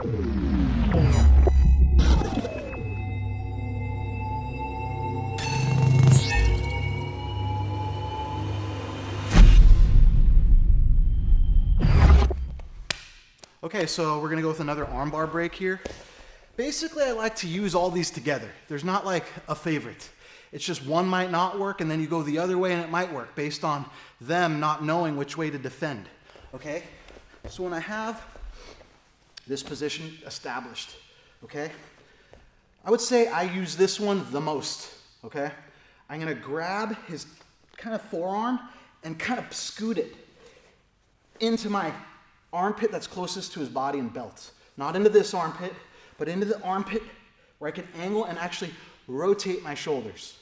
Okay, so we're gonna go with another armbar break here. Basically, I like to use all these together. There's not like a favorite. It's just one might not work and then you go the other way and it might work based on them not knowing which way to defend, okay? So when I have this position established, okay? I would say I use this one the most, okay? I'm gonna grab his kind of forearm and kind of scoot it into my armpit that's closest to his body and belt. Not into this armpit, but into the armpit where I can angle and actually rotate my shoulders.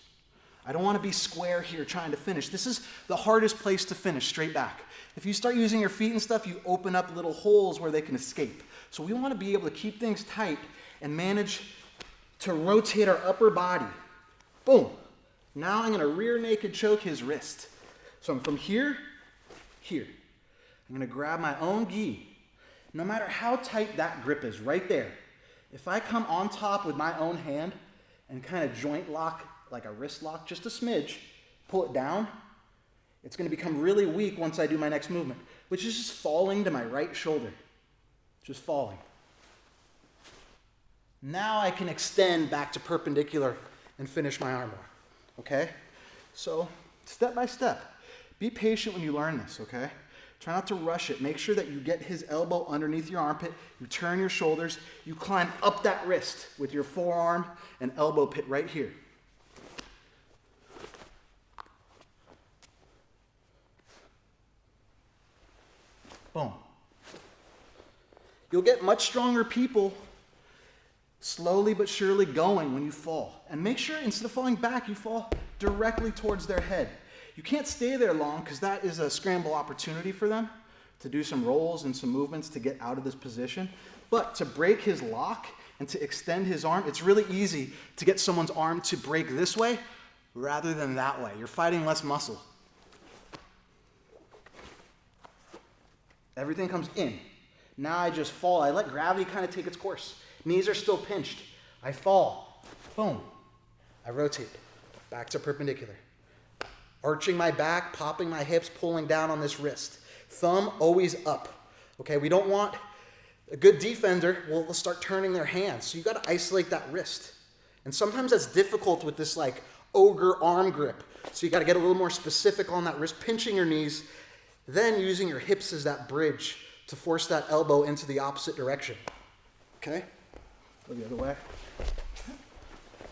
I don't want to be square here trying to finish. This is the hardest place to finish, straight back. If you start using your feet and stuff, you open up little holes where they can escape. So we want to be able to keep things tight and manage to rotate our upper body. Boom. Now I'm going to rear naked choke his wrist. So I'm from here, here. I'm going to grab my own gi. No matter how tight that grip is, right there, if I come on top with my own hand and kind of joint lock, like a wrist lock, just a smidge, pull it down, it's going to become really weak once I do my next movement, which is just falling to my right shoulder. Just falling. Now I can extend back to perpendicular and finish my armbar. Okay? So, step by step. Be patient when you learn this, okay? Try not to rush it. Make sure that you get his elbow underneath your armpit. You turn your shoulders. You climb up that wrist with your forearm and elbow pit right here. Boom. You'll get much stronger people slowly but surely going when you fall. And make sure instead of falling back, you fall directly towards their head. You can't stay there long because that is a scramble opportunity for them to do some rolls and some movements to get out of this position. But to break his lock and to extend his arm, it's really easy to get someone's arm to break this way rather than that way. You're fighting less muscle. Everything comes in. Now I just fall. I let gravity kind of take its course. Knees are still pinched. I fall. Boom. I rotate. Back to perpendicular. Arching my back, popping my hips, pulling down on this wrist. Thumb always up. Okay, we don't want a good defender will start turning their hands. So you got to isolate that wrist. And sometimes that's difficult with this like ogre arm grip. So you got to get a little more specific on that wrist, pinching your knees, then using your hips as that bridge to force that elbow into the opposite direction. Okay? Go the other way.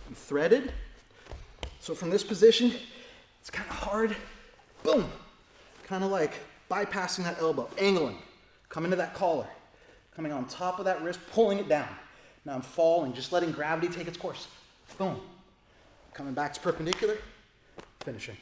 I'm threaded. So from this position, it's kind of hard. Boom. Kind of like bypassing that elbow, angling, coming to that collar, coming on top of that wrist, pulling it down. Now I'm falling, just letting gravity take its course. Boom. Coming back to perpendicular, finishing.